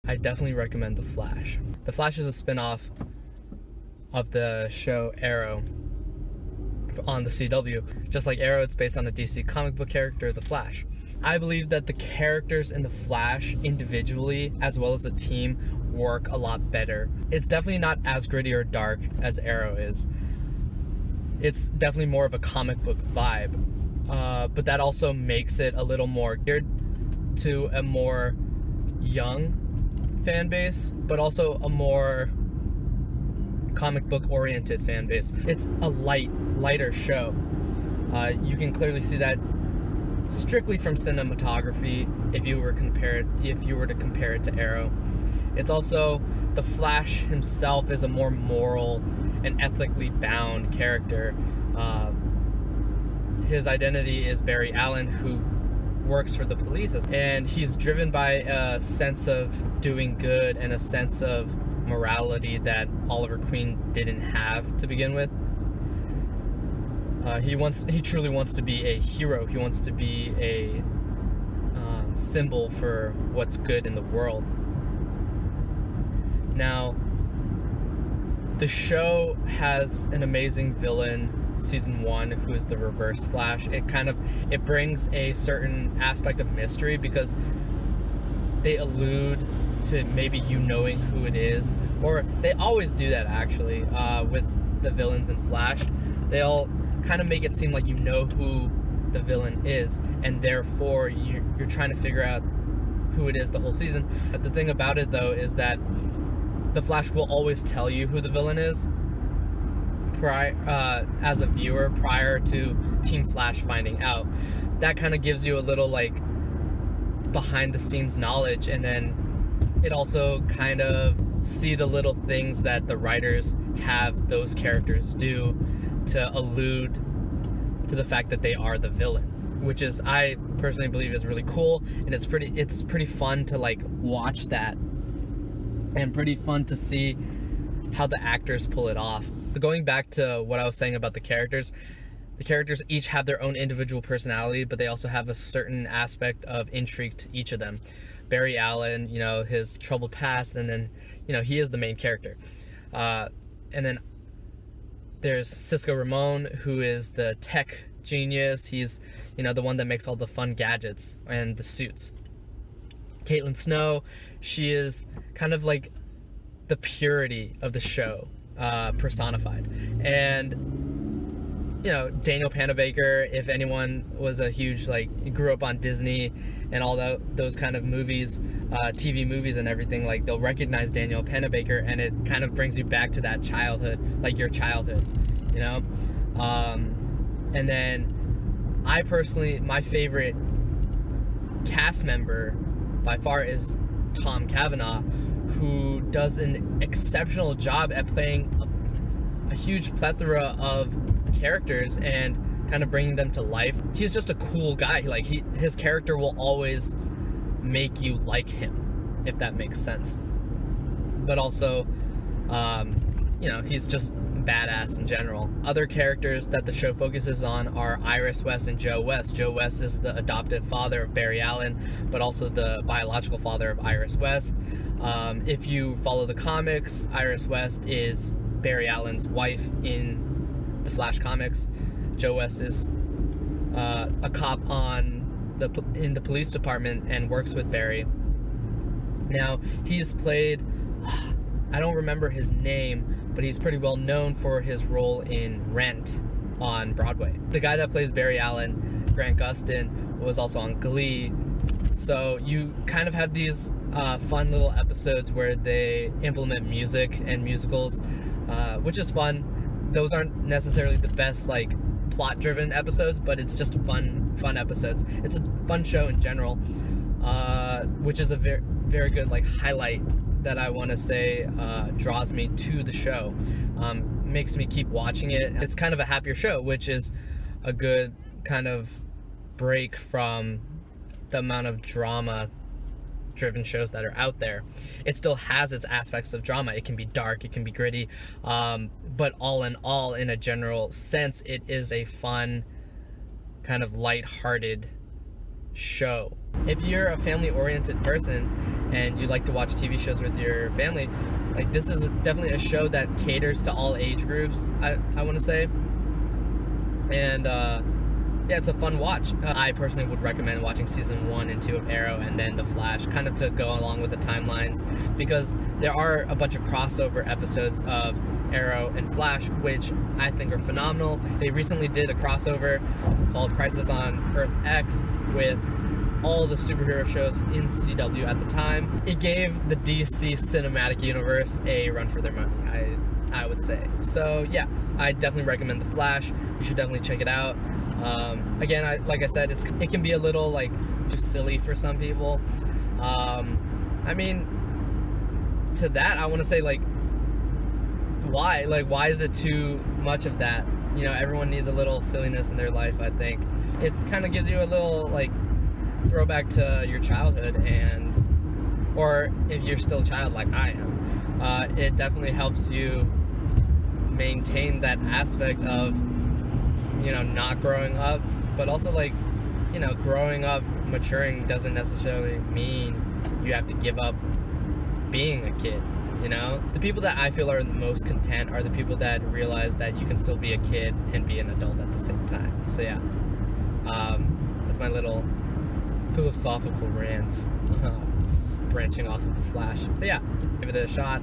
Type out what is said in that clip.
I definitely recommend The Flash. The Flash is a spin-off of the show Arrow on the CW. Just like Arrow, it's based on a DC comic book character, The Flash. I believe that the characters in The Flash individually, as well as the team, work a lot better. It's definitely not as gritty or dark as Arrow is. It's definitely more of a comic book vibe, but that also makes it a little more geared to a more young fan base, but also a more comic book oriented fan base. It's a lighter show. You can clearly see that strictly from cinematography if you were to compare it to Arrow. It's also, the Flash himself is a more moral and ethically bound character. His identity is Barry Allen, who works for the police, and he's driven by a sense of doing good and a sense of morality that Oliver Queen didn't have to begin with. He truly wants to be a hero. He wants to be a symbol for what's good in the world. Now, the show has an amazing villain, season 1, who is the Reverse Flash. It brings a certain aspect of mystery because they allude to maybe you knowing who it is, or they always do that actually with the villains in Flash. They all kind of make it seem like you know who the villain is, and therefore you're trying to figure out who it is the whole season. But the thing about it though is that the Flash will always tell you who the villain is as a viewer prior to Team Flash finding out. That kind of gives you a little like behind the scenes knowledge, and then it also kind of see the little things that the writers have those characters do to allude to the fact that they are the villain, which is, I personally believe, is really cool, and it's pretty fun to like watch that, and pretty fun to see how the actors pull it off. Going back to what I was saying about the characters each have their own individual personality, but they also have a certain aspect of intrigue to each of them. Barry Allen, his troubled past, and then, he is the main character. And then there's Cisco Ramon, who is the tech genius. He's, the one that makes all the fun gadgets and the suits. Caitlin Snow, she is kind of like the purity of the show, personified. And Daniel Panabaker, if anyone was a huge, grew up on Disney and all those kind of movies, TV movies and everything, they'll recognize Daniel Panabaker, and it kind of brings you back to that childhood, your childhood, and then I personally, my favorite cast member by far is Tom Cavanaugh, who does an exceptional job at playing a huge plethora of characters and kind of bringing them to life. He's just a cool guy. His character will always make you like him, if that makes sense. But also, he's just badass in general. Other characters that the show focuses on are Iris West and Joe West. Joe West is the adoptive father of Barry Allen, but also the biological father of Iris West. If you follow the comics, Iris West is Barry Allen's wife in the Flash comics. Joe West is a cop in the police department and works with Barry. Now, he's played, I don't remember his name, but he's pretty well known for his role in Rent on Broadway. The guy that plays Barry Allen, Grant Gustin, was also on Glee. So you kind of have these fun little episodes where they implement music and musicals, which is fun. Those aren't necessarily the best plot-driven episodes, but it's just fun episodes. It's a fun show in general, which is a very, very good highlight that I want to say draws me to the show. Makes me keep watching it. It's kind of a happier show, which is a good kind of break from the amount of drama driven shows that are out there. It still has its aspects of drama. It can be dark, it can be gritty, but all in all, in a general sense, it is a fun kind of light-hearted show. if you're a family-oriented person and you like to watch TV shows with your family, like this is definitely a show that caters to all age groups, I want to say. And yeah, it's a fun watch. I personally would recommend watching season 1 and 2 of Arrow and then The Flash, kind of to go along with the timelines, because there are a bunch of crossover episodes of Arrow and Flash, which I think are phenomenal. They recently did a crossover called Crisis on Earth X with all the superhero shows in CW at the time. It gave the DC cinematic universe a run for their money, I would say. So yeah, I definitely recommend The Flash. You should definitely check it out. Again, like I said, it can be a little like too silly for some people. I mean, to that I want to say, like, why is it too much of that? You know, everyone needs a little silliness in their life. I think it kind of gives you a little like throwback to your childhood, or if you're still a child like I am, it definitely helps you maintain that aspect of, you know, not growing up, but also, like, you know, growing up, maturing doesn't necessarily mean you have to give up being a kid. You know, the people that I feel are the most content are the people that realize that you can still be a kid and be an adult at the same time. So yeah, that's my little philosophical rant, branching off of The Flash. But yeah, give it a shot.